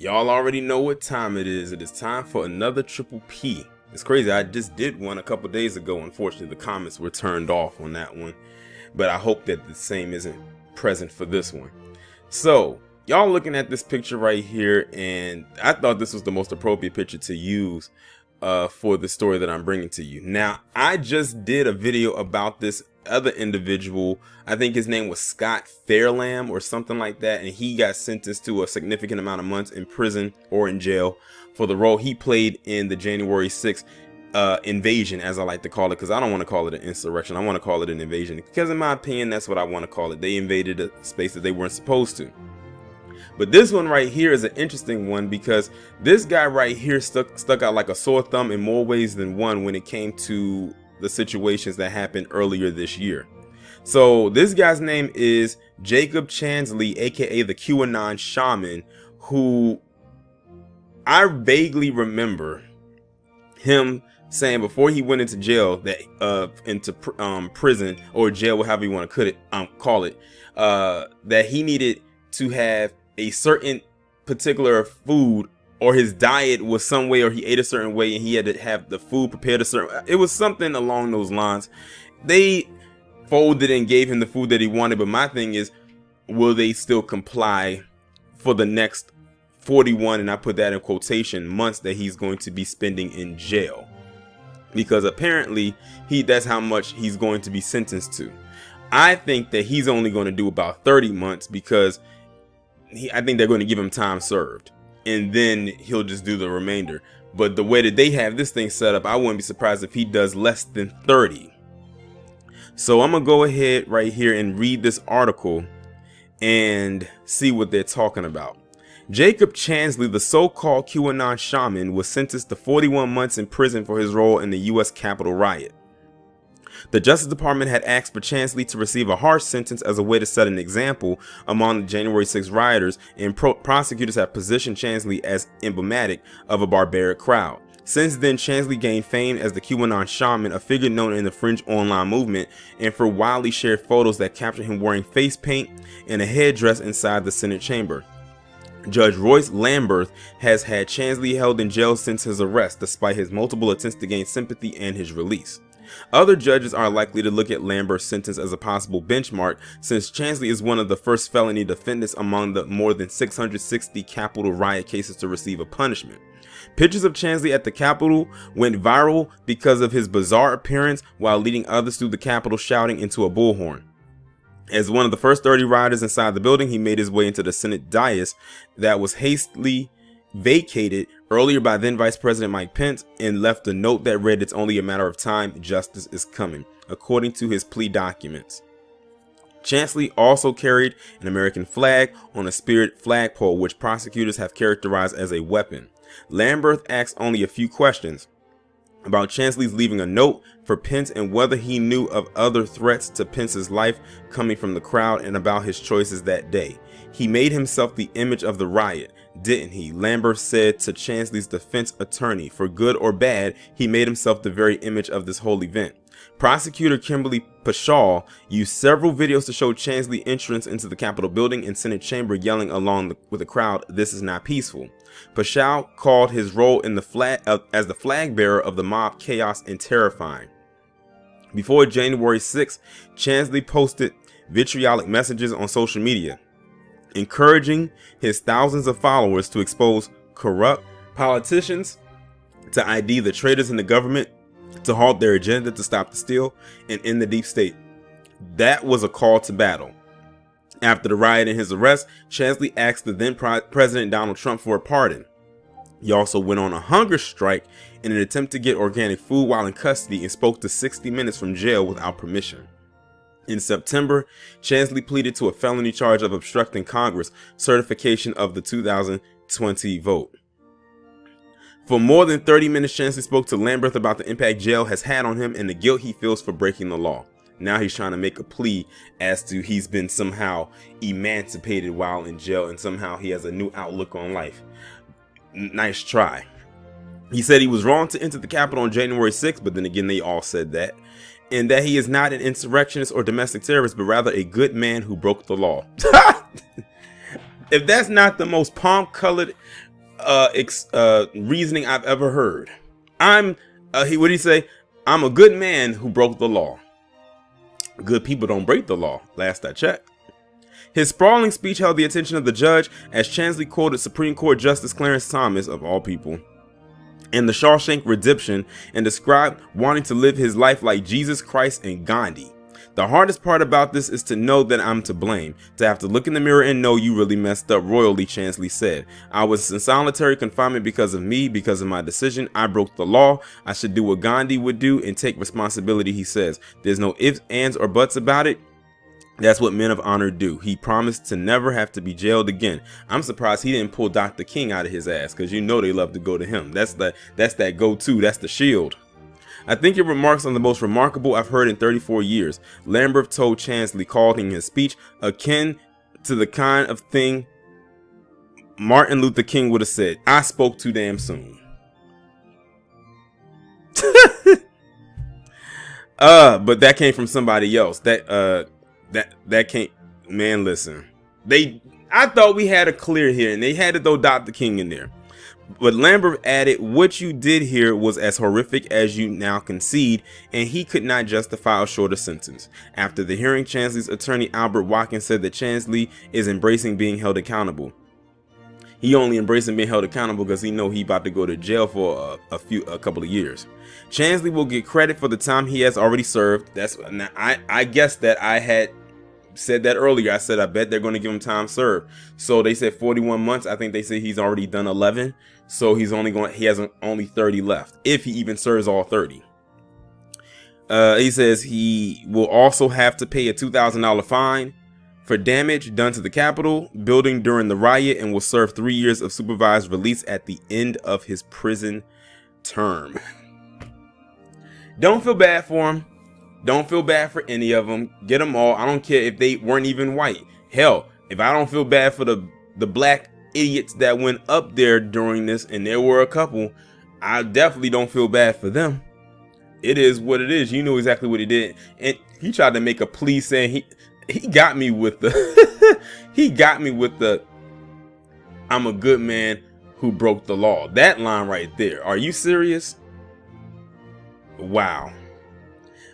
Y'all already know what time it is. It is time for another Triple P. It's crazy. I just did one a couple days ago. Unfortunately, the comments were turned off on that one. But I hope that the same isn't present for this one. So, y'all looking at this picture right here, and I thought this was the most appropriate picture to use for the story that I'm bringing to you. Now, I just did a video about this other individual. I think his name was Scott Fairlamb or something like that, and he got sentenced to a significant amount of months in prison or in jail for the role he played in the January 6th invasion, as I like to call it, because I don't want to call it an insurrection. I want to call it an invasion because in my opinion, that's what I want to call it. They invaded a space that they weren't supposed to. But this one right here is an interesting one because this guy right here stuck out like a sore thumb in more ways than one when it came to the situations that happened earlier this year. So this guy's name is Jacob Chansley, aka the QAnon Shaman, who I vaguely remember him saying before he went into jail that into prison or jail, however you want to call it, that he needed to have a certain particular food, or his diet was some way, or he ate a certain way and he had to have the food prepared a certain, it was something along those lines. They folded and gave him the food that he wanted, but my thing is, will they still comply for the next 41, and I put that in quotation, months that he's going to be spending in jail? Because apparently that's how much he's going to be sentenced to. I think that he's only going to do about 30 months because I think they're going to give him time served, and then he'll just do the remainder. But the way that they have this thing set up, I wouldn't be surprised if he does less than 30. So I'm gonna go ahead right here and read this article and see what they're talking about. Jacob Chansley, the so-called QAnon shaman, was sentenced to 41 months in prison for his role in the U.S. Capitol riot. The Justice Department had asked for Chansley to receive a harsh sentence as a way to set an example among the January 6 rioters, and prosecutors have positioned Chansley as emblematic of a barbaric crowd. Since then, Chansley gained fame as the QAnon shaman, a figure known in the fringe online movement, and for widely shared photos that capture him wearing face paint and a headdress inside the Senate chamber. Judge Royce Lamberth has had Chansley held in jail since his arrest, despite his multiple attempts to gain sympathy and his release. Other judges are likely to look at Lamberth's sentence as a possible benchmark, since Chansley is one of the first felony defendants among the more than 660 Capitol riot cases to receive a punishment. Pictures of Chansley at the Capitol went viral because of his bizarre appearance while leading others through the Capitol shouting into a bullhorn. As one of the first 30 rioters inside the building, he made his way into the Senate dais that was hastily vacated earlier by then Vice President Mike Pence, and left a note that read, "It's only a matter of time, justice is coming," according to his plea documents. Chansley also carried an American flag on a spirit flagpole, which prosecutors have characterized as a weapon. Lamberth asked only a few questions about Chansley's leaving a note for Pence and whether he knew of other threats to Pence's life coming from the crowd, and about his choices that day. "He made himself the image of the riot, didn't he?" Lamberth said to Chansley's defense attorney. "For good or bad, he made himself the very image of this whole event." Prosecutor Kimberly Pashaw used several videos to show Chansley entrance into the Capitol building and Senate chamber, yelling along with the crowd, "This is not peaceful." Pashaw called his role in the as the flag bearer of the mob chaos and terrifying. Before January 6th, Chansley posted vitriolic messages on social media, encouraging his thousands of followers to expose corrupt politicians, to ID the traitors in the government, to halt their agenda to stop the steal, and end the deep state. That was a call to battle. After the riot and his arrest, Chansley asked the then President Donald Trump for a pardon. He also went on a hunger strike in an attempt to get organic food while in custody, and spoke to 60 Minutes from jail without permission. In September, Chansley pleaded to a felony charge of obstructing Congress certification of the 2020 vote. For more than 30 minutes, Chansley spoke to Lamberth about the impact jail has had on him and the guilt he feels for breaking the law. Now he's trying to make a plea as to he's been somehow emancipated while in jail, and somehow he has a new outlook on life. Nice try. He said he was wrong to enter the Capitol on January 6th, but then again, they all said that. And that he is not an insurrectionist or domestic terrorist, but rather a good man who broke the law. If that's not the most palm-colored reasoning I've ever heard. What did he say? I'm a good man who broke the law. Good people don't break the law, last I checked. His sprawling speech held the attention of the judge as Chansley quoted Supreme Court Justice Clarence Thomas, of all people, in The Shawshank Redemption, and described wanting to live his life like Jesus Christ and Gandhi. The hardest part about this is to know that I'm to blame, to have to look in the mirror and know you really messed up royally, Chansley said. I was in solitary confinement because of me, because of my decision. I broke the law. I should do what Gandhi would do and take responsibility, he says. There's no ifs, ands, or buts about it. That's what men of honor do. He promised to never have to be jailed again. I'm surprised he didn't pull Dr. King out of his ass, because you know they love to go to him. That's that go-to. That's the shield. I think your remarks are the most remarkable I've heard in 34 years. Lambert told Chansley, calling his speech akin to the kind of thing Martin Luther King would have said. I spoke too damn soon. But that came from somebody else. That can't, man, listen. I thought we had a clear here, and they had to throw Dr. King in there. But Lambert added, what you did here was as horrific as you now concede, and he could not justify a shorter sentence. After the hearing, Chansley's attorney Albert Watkins said that Chansley is embracing being held accountable. He only embracing being held accountable because he know he about to go to jail for a couple of years. Chansley will get credit for the time he has already served. I guess that I had said that earlier. I said I bet they're going to give him time served. So they said 41 months. I think they said he's already done 11. So he has only 30 left, if he even serves all 30. He says he will also have to pay a $2,000 fine for damage done to the Capitol building during the riot, and will serve 3 years of supervised release at the end of his prison term. Don't feel bad for him. Don't feel bad for any of them. Get them all. I don't care if they weren't even white. Hell, if I don't feel bad for the black idiots that went up there during this, and there were a couple, I definitely don't feel bad for them. It is what it is. You know exactly what he did. And he tried to make a plea saying he got me with the I'm a good man who broke the law. That line right there. Are you serious? Wow.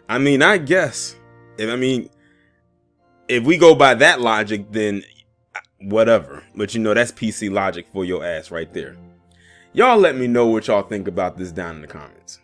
I mean, I guess if we go by that logic, then whatever. But you know, that's PC logic for your ass right there. Y'all let me know what y'all think about this down in the comments.